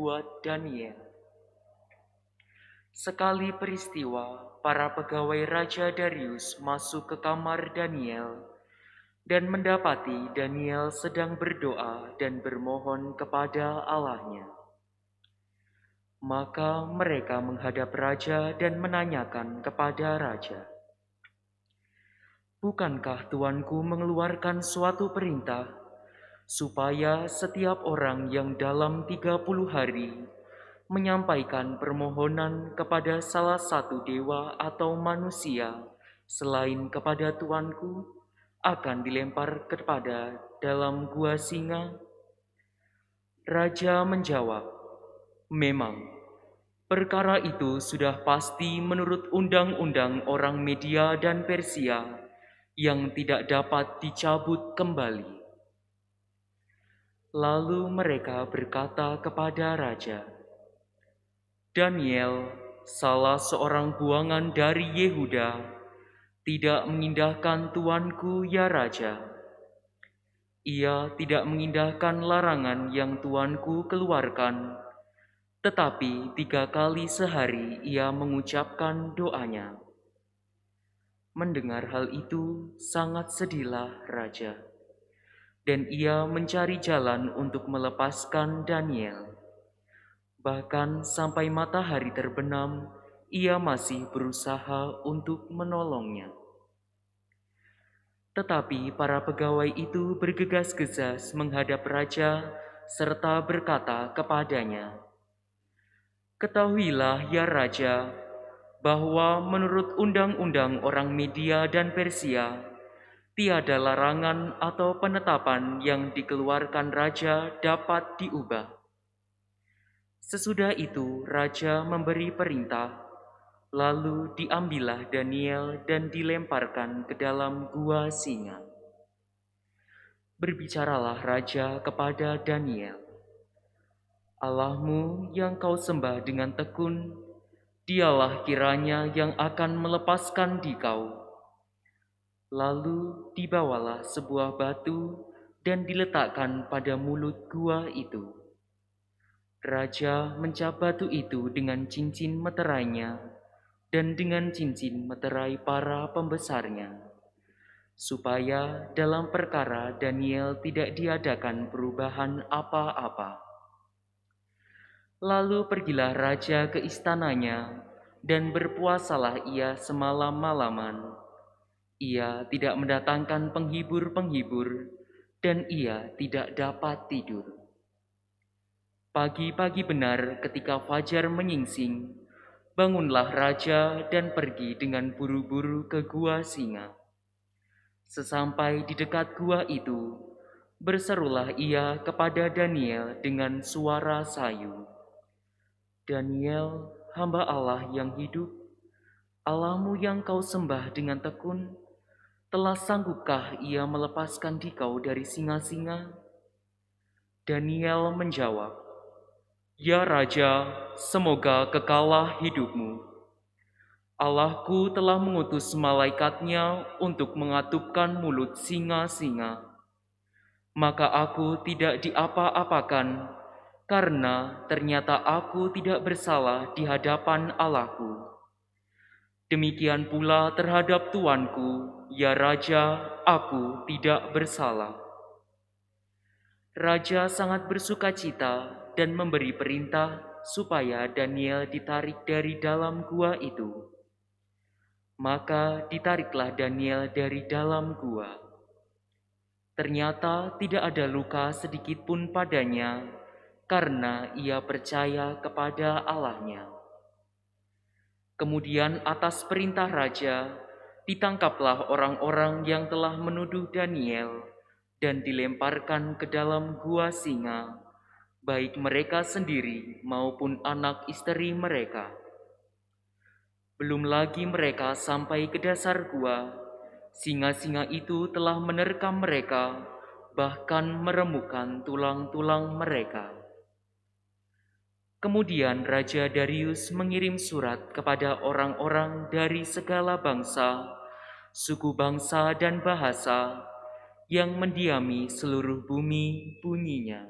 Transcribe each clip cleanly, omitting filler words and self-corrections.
buat Daniel. Sekali peristiwa, para pegawai Raja Darius masuk ke kamar Daniel dan mendapati Daniel sedang berdoa dan bermohon kepada Allahnya. Maka mereka menghadap raja dan menanyakan kepada raja, "Bukankah tuanku mengeluarkan suatu perintah supaya setiap orang yang dalam 30 hari menyampaikan permohonan kepada salah satu dewa atau manusia selain kepada tuanku akan dilempar kepada dalam gua singa?" Raja menjawab, "Memang, perkara itu sudah pasti menurut undang-undang orang Media dan Persia yang tidak dapat dicabut kembali." Lalu mereka berkata kepada raja, "Daniel, salah seorang buangan dari Yehuda, tidak mengindahkan tuanku ya raja. Ia tidak mengindahkan larangan yang tuanku keluarkan, tetapi 3 kali sehari ia mengucapkan doanya." Mendengar hal itu, sangat sedihlah raja, dan ia mencari jalan untuk melepaskan Daniel. Bahkan sampai matahari terbenam, ia masih berusaha untuk menolongnya. Tetapi para pegawai itu bergegas-gegas menghadap raja serta berkata kepadanya, "Ketahuilah ya raja, bahwa menurut undang-undang orang Media dan Persia, tiada larangan atau penetapan yang dikeluarkan raja dapat diubah." Sesudah itu raja memberi perintah, lalu diambillah Daniel dan dilemparkan ke dalam gua singa. Berbicaralah raja kepada Daniel, "Allahmu yang kau sembah dengan tekun, dialah kiranya yang akan melepaskan dikau." Lalu dibawalah sebuah batu dan diletakkan pada mulut gua itu. Raja mencap batu itu dengan cincin meterainya dan dengan cincin meterai para pembesarnya, supaya dalam perkara Daniel tidak diadakan perubahan apa-apa. Lalu pergilah raja ke istananya, dan berpuasalah ia semalam-malaman. Ia tidak mendatangkan penghibur-penghibur, dan ia tidak dapat tidur. Pagi-pagi benar ketika fajar menyingsing, bangunlah raja dan pergi dengan buru-buru ke gua singa. Sesampai di dekat gua itu, berserulah ia kepada Daniel dengan suara sayu, "Daniel, hamba Allah yang hidup, Allahmu yang kau sembah dengan tekun, telah sanggupkah ia melepaskan dikau dari singa-singa?" Daniel menjawab, "Ya Raja, semoga kekalah hidupmu. Allahku telah mengutus malaikatnya untuk mengatupkan mulut singa-singa. Maka aku tidak diapa-apakan, karena ternyata aku tidak bersalah di hadapan Allahku. Demikian pula terhadap tuanku, ya Raja, aku tidak bersalah." Raja sangat bersukacita dan memberi perintah supaya Daniel ditarik dari dalam gua itu. Maka ditariklah Daniel dari dalam gua. Ternyata tidak ada luka sedikit pun padanya, karena ia percaya kepada Allahnya. Kemudian atas perintah raja, ditangkaplah orang-orang yang telah menuduh Daniel dan dilemparkan ke dalam gua singa, baik mereka sendiri maupun anak istri mereka. Belum lagi mereka sampai ke dasar gua, singa-singa itu telah menerkam mereka, bahkan meremukkan tulang-tulang mereka. Kemudian Raja Darius mengirim surat kepada orang-orang dari segala bangsa, suku bangsa dan bahasa yang mendiami seluruh bumi bunyinya,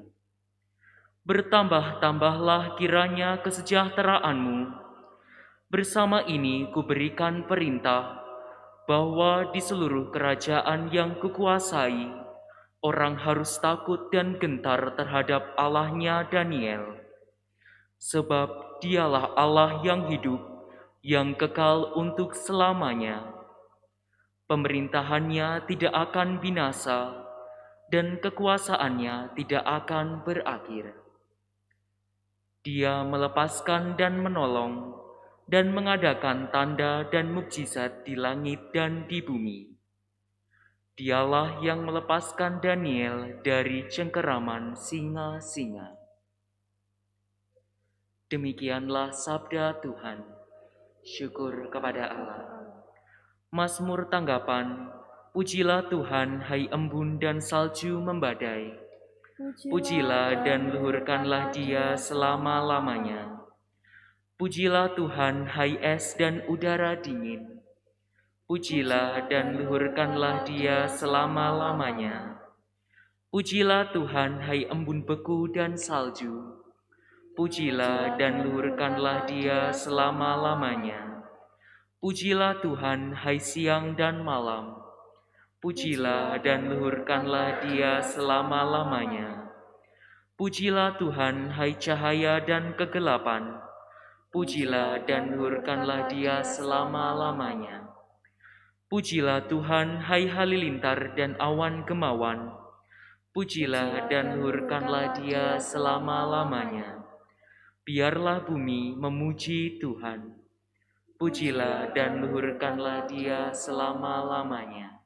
Bertambah-tambahlah kiranya kesejahteraanmu. Bersama ini kuberikan perintah bahwa di seluruh kerajaan yang kukuasai, orang harus takut dan gentar terhadap Allahnya Daniel. Sebab dialah Allah yang hidup, yang kekal untuk selamanya. Pemerintahannya tidak akan binasa, dan kekuasaannya tidak akan berakhir. Dia melepaskan dan menolong, dan mengadakan tanda dan mukjizat di langit dan di bumi. Dialah yang melepaskan Daniel dari cengkeraman singa-singa. Demikianlah sabda Tuhan. Syukur kepada Allah. Mazmur tanggapan. Pujilah Tuhan, hai embun dan salju membadai. Pujilah dan luhurkanlah Dia selama-lamanya. Pujilah Tuhan, hai es dan udara dingin. Pujilah dan luhurkanlah Dia selama-lamanya. Pujilah Tuhan, hai embun beku dan salju. Pujilah dan luhurkanlah Dia selama-lamanya. Pujilah Tuhan, hai siang dan malam. Pujilah dan luhurkanlah Dia selama-lamanya. Pujilah Tuhan, hai cahaya dan kegelapan. Pujilah dan luhurkanlah Dia selama-lamanya. Pujilah Tuhan, hai halilintar dan awan kemauan. Pujilah dan luhurkanlah Dia selama-lamanya. Biarlah bumi memuji Tuhan. Pujilah dan luhurkanlah Dia selama-lamanya.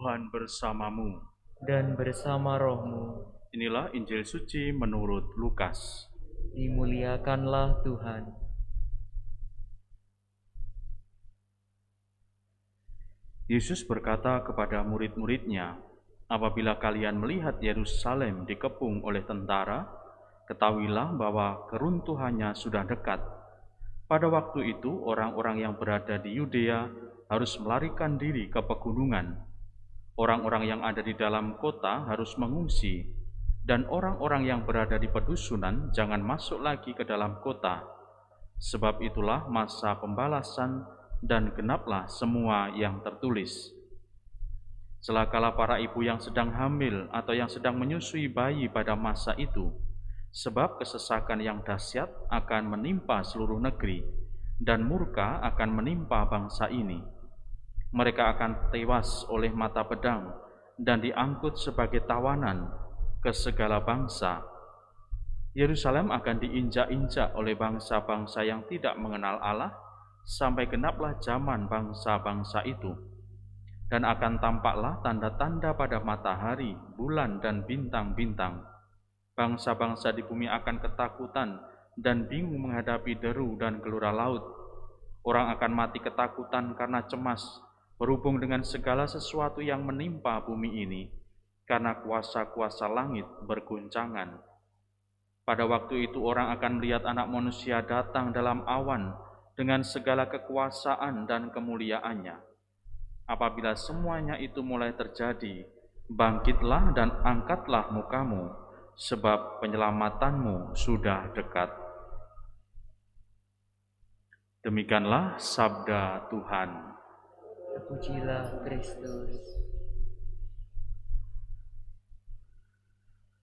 Tuhan bersamamu. Dan bersama rohmu. Inilah Injil suci menurut Lukas. Dimuliakanlah Tuhan. Yesus berkata kepada murid-muridnya, "Apabila kalian melihat Yerusalem dikepung oleh tentara, ketahuilah bahwa keruntuhannya sudah dekat. Pada waktu itu, orang-orang yang berada di Yudea harus melarikan diri ke pegunungan. Orang-orang yang ada di dalam kota harus mengungsi, dan orang-orang yang berada di pedusunan jangan masuk lagi ke dalam kota. Sebab itulah masa pembalasan dan genaplah semua yang tertulis. Celakalah para ibu yang sedang hamil atau yang sedang menyusui bayi pada masa itu, sebab kesesakan yang dahsyat akan menimpa seluruh negeri, dan murka akan menimpa bangsa ini. Mereka akan tewas oleh mata pedang dan diangkut sebagai tawanan ke segala bangsa. Yerusalem akan diinjak-injak oleh bangsa-bangsa yang tidak mengenal Allah sampai genaplah zaman bangsa-bangsa itu. Dan akan tampaklah tanda-tanda pada matahari, bulan, dan bintang-bintang. Bangsa-bangsa di bumi akan ketakutan dan bingung menghadapi deru dan gelora laut. Orang akan mati ketakutan karena cemas, berhubung dengan segala sesuatu yang menimpa bumi ini, karena kuasa-kuasa langit berguncangan. Pada waktu itu orang akan melihat Anak Manusia datang dalam awan dengan segala kekuasaan dan kemuliaannya. Apabila semuanya itu mulai terjadi, bangkitlah dan angkatlah mukamu, sebab penyelamatanmu sudah dekat. Demikianlah sabda Tuhan. Terpujilah Kristus.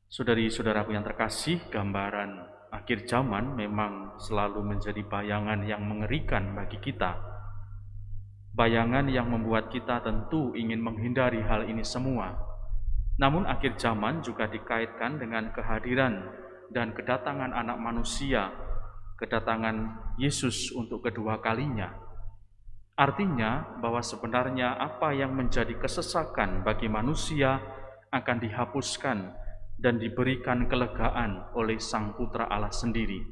Saudari-saudaraku yang terkasih, gambaran akhir zaman memang selalu menjadi bayangan yang mengerikan bagi kita. Bayangan yang membuat kita tentu ingin menghindari hal ini semua. Namun akhir zaman juga dikaitkan dengan kehadiran dan kedatangan anak manusia, kedatangan Yesus untuk kedua kalinya. Artinya bahwa sebenarnya apa yang menjadi kesesakan bagi manusia akan dihapuskan dan diberikan kelegaan oleh Sang Putra Allah sendiri.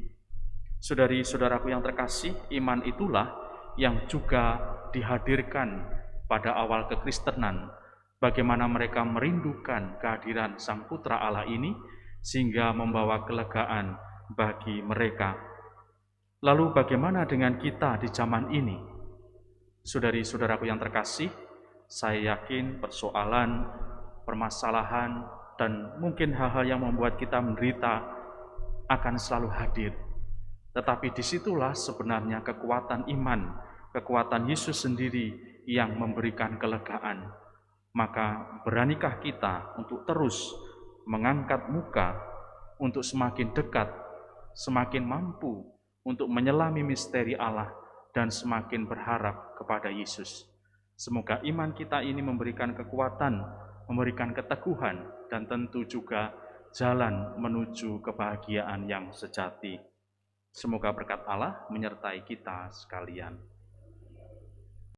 Saudari-saudaraku yang terkasih, iman itulah yang juga dihadirkan pada awal kekristenan, bagaimana mereka merindukan kehadiran Sang Putra Allah ini sehingga membawa kelegaan bagi mereka. Lalu bagaimana dengan kita di zaman ini? Saudari-saudaraku yang terkasih, saya yakin persoalan, permasalahan, dan mungkin hal-hal yang membuat kita menderita akan selalu hadir. Tetapi disitulah sebenarnya kekuatan iman, kekuatan Yesus sendiri yang memberikan kelegaan. Maka beranikah kita untuk terus mengangkat muka, untuk semakin dekat, semakin mampu untuk menyelami misteri Allah, dan semakin berharap kepada Yesus. Semoga iman kita ini memberikan kekuatan, memberikan keteguhan, dan tentu juga jalan menuju kebahagiaan yang sejati. Semoga berkat Allah menyertai kita sekalian.